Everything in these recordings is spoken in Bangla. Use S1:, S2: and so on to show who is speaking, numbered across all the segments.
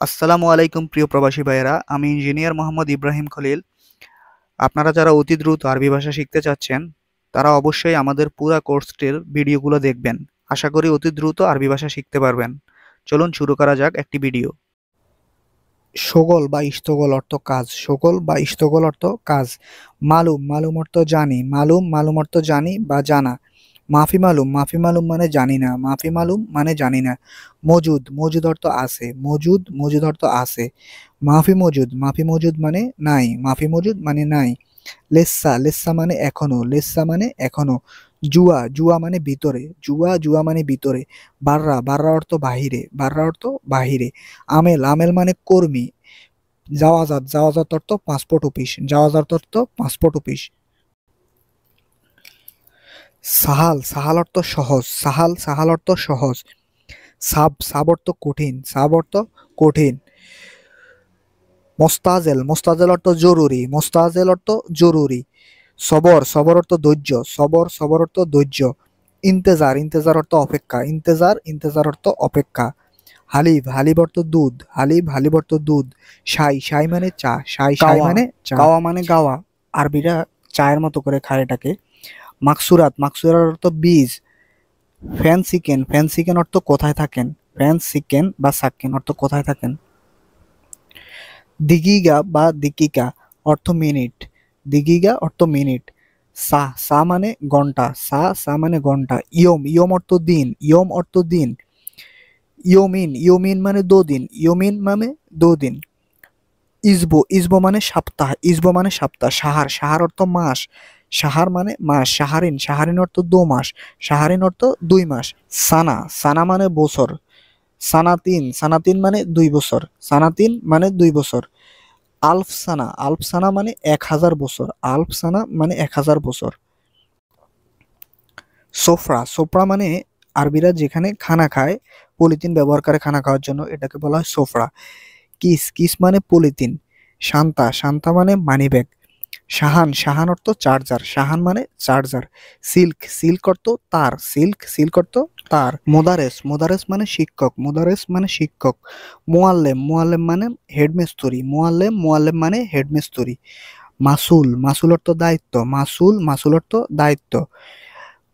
S1: আসসালামু আলাইকুম প্রিয় প্রবাসী ভাইয়েরা, আমি ইঞ্জিনিয়ার মোহাম্মদ ইব্রাহিম খলিল। আপনারা যারা অতি দ্রুত আরবি ভাষা শিখতে চাচ্ছেন, তারা অবশ্যই আমাদের পুরা কোর্সটির ভিডিওগুলো দেখবেন। আশা করি অতি দ্রুত আরবি ভাষা শিখতে পারবেন। চলুন শুরু করা যাক একটি ভিডিও। শগল বা ইশতগল অর্থ কাজ। শগল বা ইশতগল অর্থ কাজ। মালুম মালুম অর্থ জানি। মালুম মালুম অর্থ জানি বা জানা। মাফি মালুম মাফি মালুম মানে জানি না। মাফি মালুম মানে জানি না। মজুদ মজুদ অর্থ আছে। মজুদ মজুদ অর্থ আছে। মাফি মজুদ মানে নাই। মাফি মজুদ মানে নাই। লেসা লেসা মানে এখনো। লেসা মানে এখনো। জুয়া জুয়া মানে ভিতরে। জুয়া জুয়া মানে ভিতরে। বাররা বাররা অর্থ বাহিরে। বাররা অর্থ বাহিরে। আমেল আমেল মানে কর্মী। জাওয়াজাত জাওয়াজাত অর্থ পাসপোর্ট অফিস। জাওয়াজাত অর্থ পাসপোর্ট অফিস। সাহাল সাহাল অর্থ সহজ। সাহাল সাহাল অর্থ সহজ। সাব সাব অর্থ কঠিন। সাব অর্থ কঠিন। মোস্তাজেল মোস্তাজেল অর্থ জরুরি। মোস্তাজেল অর্থ জরুরি। সবর সবর অর্থ ধৈর্য। সবর সবর অর্থ ধৈর্য। ইন্তেজার ইন্তেজার অর্থ অপেক্ষা। ইন্তেজার ইন্তেজার অর্থ অপেক্ষা। হালিব হালিব অর্থ দুধ। হালিব হালিব অর্থ দুধ। শাই শাই মানে চা। শাই শাই
S2: গাওয়া
S1: মানে চা।
S2: গাওয়া মানে গাওয়া। আরবিরা চায়ের মতো করে খায় এটাকে। মাকসুরাত মাকসুরাত অর্থ বীজ। ফ্যান সিকেন অর্থ কোথায় থাকেন। ফ্যান সিকেন বা সাকেন অর্থ কোথায় থাকেন। দিগিগা বা দিকিকা অর্থ মিনিট। দিগিগা অর্থ মিনিট। সা সা মানে ঘন্টা। সা সা মানে ঘন্টা। ইয়ম ইয়ম অর্থ দিন। ইয়ম অর্থ দিন। ইয়মিন ইয়মিন মানে দুদিন। ইয়মিন মানে দুদিন। ইসবো ইসবো মানে সপ্তাহ। ইসবো মানে সপ্তাহ। সাহার সাহার অর্থ মাস। সাহার মানে মাস। সাহারিন সাহারিন অর্থ 2 মাস। সাহারিন অর্থ 2 মাস। সানা সানা মানে বছর। সানাতিন সানাতিন মানে 2 বছর। সানাতিন মানে 2 বছর। আলফ সানা আলফ সানা মানে 1000 বছর। আলফ সানা মানে 1000 বছর। সোফরা সোফরা মানে আরবিরা যেখানে খানা খায়, পলিথিন ব্যবহার করে খানা খাওয়ার জন্য, এটাকে বলা হয় সোফরা। কিস কিস মানে পলিথিন। শান্তা শান্তা মানে মানি ব্যাগ। সাহান সাহান অর্থ চার্জার। সাহান মানে চার্জার। সিল্ক সিল্ক অর্থ তার। সিল্ক সিল্ক অর্থ তার। মোদারেস মোদারেস মানে শিক্ষক। মোদারেস মানে শিক্ষক। মোয়াল্লেম মোয়াল্লেম মানে হেডমিস্ত্রি। মোয়াল্লেম মোয়াল্লেম মানে হেডমিস্ত্রি। মাসুল মাসুল অর্থ দায়িত্ব। মাসুল মাসুল অর্থ দায়িত্ব।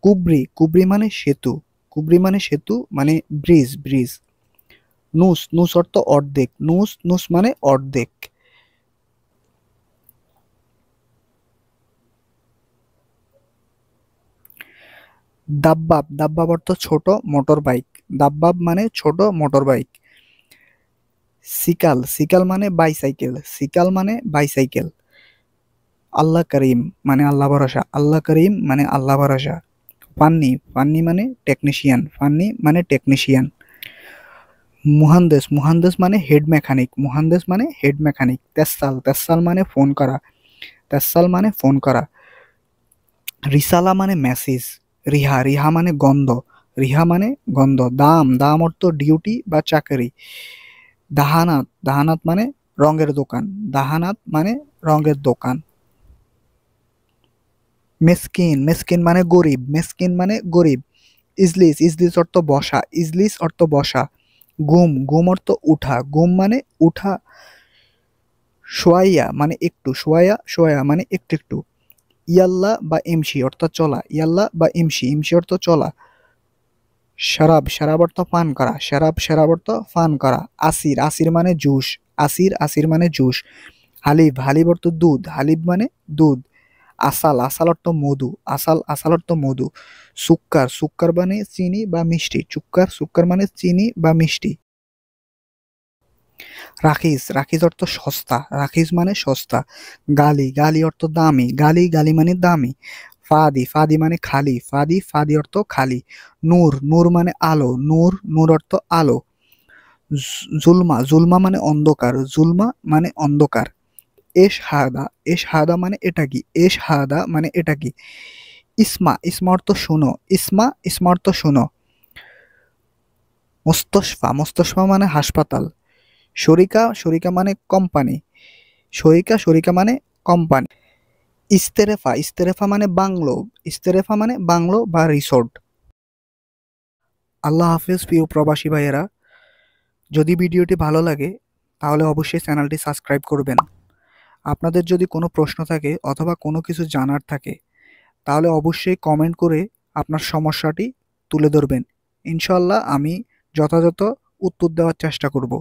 S2: কুবরি কুবরি মানে সেতু। কুবরি মানে সেতু মানে ব্রিজ ব্রিজ। নুস নুস অর্থ অর্ধেক। নুস নুস মানে অর্ধেক। দাব্বাব দাব্বাব অর্থ ছোট মোটর বাইক। দাব্বাব মানে ছোট মোটর বাইক। সিকাল সিকাল মানে বাইসাইকেল। সিকাল মানে বাইসাইকেল। আল্লাহ করিম মানে আল্লাহ ভরসা। আল্লাহ করিম মানে আল্লাহ ভরসা। ফান্নি ফান্নি মানে টেকনিশিয়ান। ফান্নি মানে টেকনিশিয়ান। মুহান্দেস মুহান্দেস মানে হেড মেকানিক। মুহান্দেস মানে হেড মেকানিক। তেসাল তেসাল মানে ফোন করা। তেসাল মানে ফোন করা। রিসালা মানে মেসেজ। রিহা রিহা মানে গন্ধ। রিহা মানে গন্ধ। দাম দাম অর্থ ডিউটি বা চাকরি। দাহানাত দাহানাত মানে রঙের দোকান। দাহানাত মানে রঙের দোকান। মেসকিন মেসকিন মানে গরিব। মেসকিন মানে গরিব। ইজলিস ইজলিস অর্থ বসা। ইজলিস অর্থ বসা। গুম গুম অর্থ উঠা। গুম মানে উঠা। শোয়াইয়া মানে একটু। শোয়াইয়া শোয়া মানে একটু একটু। ইয়াল্লা বা ইমশি অর্থাৎ চলা। ইয়াল্লা বা ইমশি ইমশি অর্থ চলা। শরাব শরাব অর্থ পান করা। শরাব শরাব অর্থ পান করা। আসির আসির মানে জুস। আসির আসির মানে জুস। হালিব হালিব অর্থ দুধ। হালিব মানে দুধ। আসাল আসাল অর্থ মধু। আসাল আসাল অর্থ মধু। সুক্কার সুক্কার মানে চিনি বা মিষ্টি। সুক্কার সুক্কার মানে চিনি বা মিষ্টি। রাখিস রাখিস অর্থ সস্তা। রাখিস মানে সস্তা। গালি গালি অর্থ দামি। গালি গালি মানে দামি। ফাদি ফাদি মানে খালি। ফাদি ফাদি অর্থ খালি। নূর নূর মানে আলো। নূর নূর অর্থ আলো। জুলমা জুলমা মানে অন্ধকার। জুলমা মানে অন্ধকার। এশহাদা এশহাদা মানে এটা কি। এশহাদা মানে এটা কি। ইসমা ইসমা অর্থ শুনো। ইসমা ইসমা অর্থ শুনো। মুস্তশফা মুস্তশফা মানে হাসপাতাল। শরিকা শরিকা মানে কোম্পানি। শরিকা শরিকা মানে কোম্পানি। ইস্তেরেফা ইস্তেরেফা মানে বাংলো। ইস্তেরেফা মানে বাংলো বা রিসোর্ট। আল্লাহ হাফেজ প্রিয় প্রবাসী ভাইয়েরা। যদি ভিডিওটি ভালো লাগে
S1: তাহলে অবশ্যই চ্যানেলটি সাবস্ক্রাইব করবেন। আপনাদের যদি কোনো প্রশ্ন থাকে অথবা কোনো কিছু জানার থাকে তাহলে অবশ্যই কমেন্ট করে আপনার সমস্যাটি তুলে ধরবেন। ইনশাআল্লাহ আমি যথাযথ উত্তর দেওয়ার চেষ্টা করব।